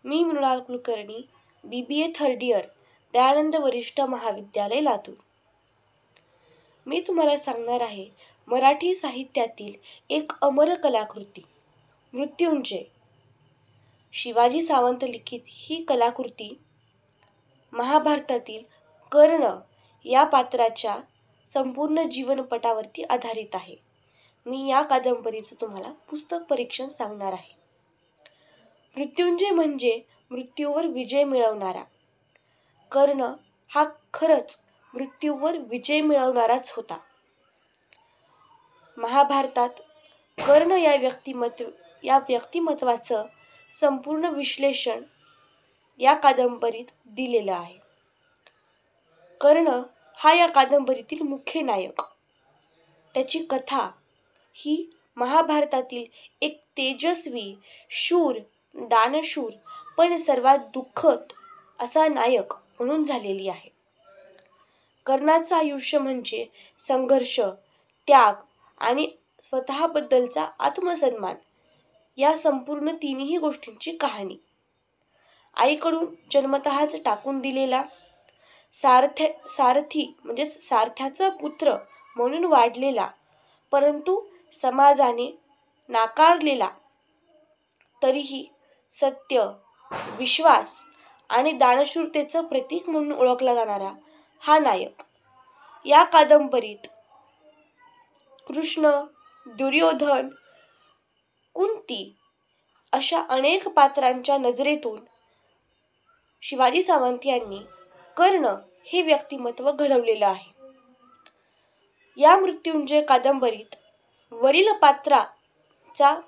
मी Mrunal Kulkarni, BBA third year, Dayanand Varishtha Mahavidyalaya, Latur. मी तुम्हाला सांगणार आहे मराठी साहित्यातील एक अमर कलाकृती, मृत्युंजय. शिवाजी सावंत लिखित ही कलाकृती महाभारतातील कर्ण या पात्राच्या संपूर्ण जीवनपटावरती आधारित आहे. मी या कादंबरीचं तुम्हाला पुस्तक परीक्षण सांगणार आहे. मृत्युंजय म्हणजे मृत्यूवर विजय मिळवणारा. कर्ण हा खरंच मृत्यूवर विजय मिळवणाराच होता. महाभारतात कर्ण या व्यक्तिमत्वाचं संपूर्ण विश्लेषण या कादंबरीत दिलेलं आहे. कर्ण हा या कादंबरीतील मुख्य नायक. त्याची कथा ही महाभारतातील एक तेजस्वी, शूर, दानशूर पण सर्वात दुःखद असा नायक म्हणून झालेली आहे. कर्णाचं आयुष्य म्हणजे संघर्ष, त्याग आणि स्वतःबद्दलचा आत्मसन्मान या संपूर्ण तिन्ही गोष्टींची कहाणी. आईकडून जन्मतःच टाकून दिलेला, सारथी म्हणजे सारथ्याचा पुत्र म्हणून वाढलेला, परंतु समाजाने नाकारलेला, तरीही सत्य, विश्वास आणि दानशूरतेचं प्रतीक म्हणून ओळखला जाणारा हा नायक. या कादंबरीत कृष्ण, दुर्योधन, कुंती अशा अनेक पात्रांच्या नजरेतून शिवाजी सावंत यांनी कर्ण हे व्यक्तिमत्व घडवलेलं आहे. या मृत्युंजय कादंबरीत वरील पात्राचा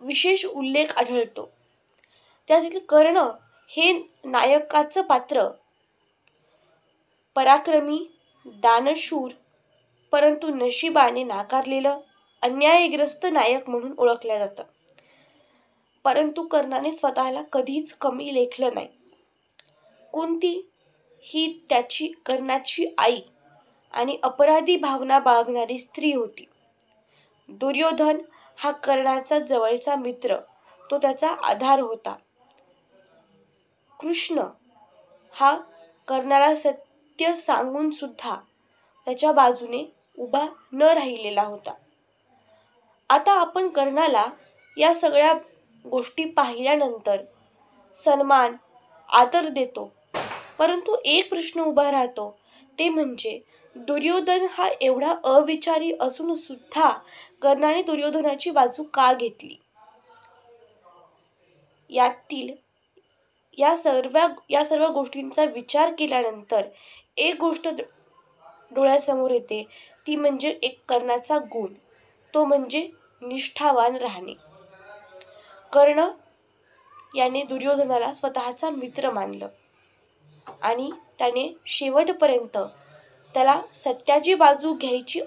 विशेष उल्लेख आढळतो. त्यातील कर्ण हे नायकाचं पात्र पराक्रमी, दानशूर परंतु नशिबाने नाकारलेलं, अन्यायग्रस्त नायक म्हणून ओळखलं जातं. परंतु कर्णाने स्वतःला कधीच कमी लेखलं नाही. कुंती ही कर्णाची आई आणि अपराधी भावना बाळगणारी स्त्री होती. दुर्योधन हा कर्णाचा जवळचा मित्र, तो त्याचा आधार होता. कृष्ण हा कर्णाला सत्य सांगून सुद्धा त्याच्या बाजूने उभा न राहिलेला होता. आता आपण कर्णाला या सगळ्या गोष्टी पाहिल्यानंतर सन्मान, आदर देतो. परंतु एक प्रश्न उभा राहतो, ते म्हणजे दुर्योधन हा एवढा अविचारी असून सुद्धा कर्णाने दुर्योधनाची बाजू का घेतली? या सर्व गोष्टींचा विचार केल्यानंतर एक गोष्ट डोळ्यासमोर येते, ती म्हणजे एक कर्णाचा गुण, तो म्हणजे निष्ठावान राहणे. कर्ण याने दुर्योधनाला स्वतःचा मित्र मानलं आणि त्याने शेवटपर्यंत त्याला सत्याची बाजू घ्यायची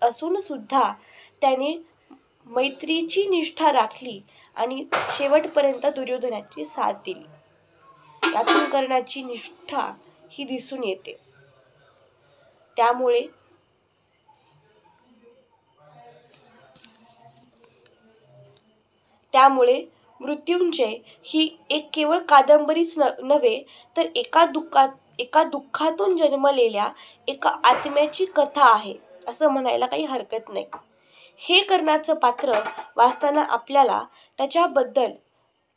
असून सुद्धा त्याने मैत्रीची निष्ठा राखली आणि शेवटपर्यंत दुर्योधनाची साथ दिली. यातून कर्णाची निष्ठा ही दिसून येते. त्यामुळे मृत्युंजय ही एक केवळ कादंबरीच नव्हे, तर एका दुःखातून जन्मलेल्या एका आत्म्याची कथा आहे असं म्हणायला काही हरकत नाही. हे कर्णाचं पात्र वाचताना आपल्याला त्याच्याबद्दल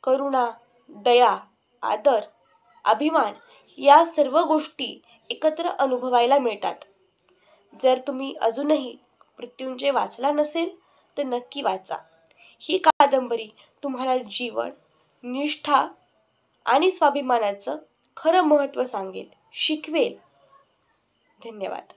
करुणा, दया, आदर, अभिमान या सर्व गोष्टी एकत्र अनुभवायला मिळतात. जर तुम्ही अजूनही मृत्युंजय वाचला नसेल तर नक्की वाचा. ही कादंबरी तुम्हाला जीवन, निष्ठा आणि स्वाभिमानाचं खरं महत्त्व सांगेल, शिकवेल. धन्यवाद.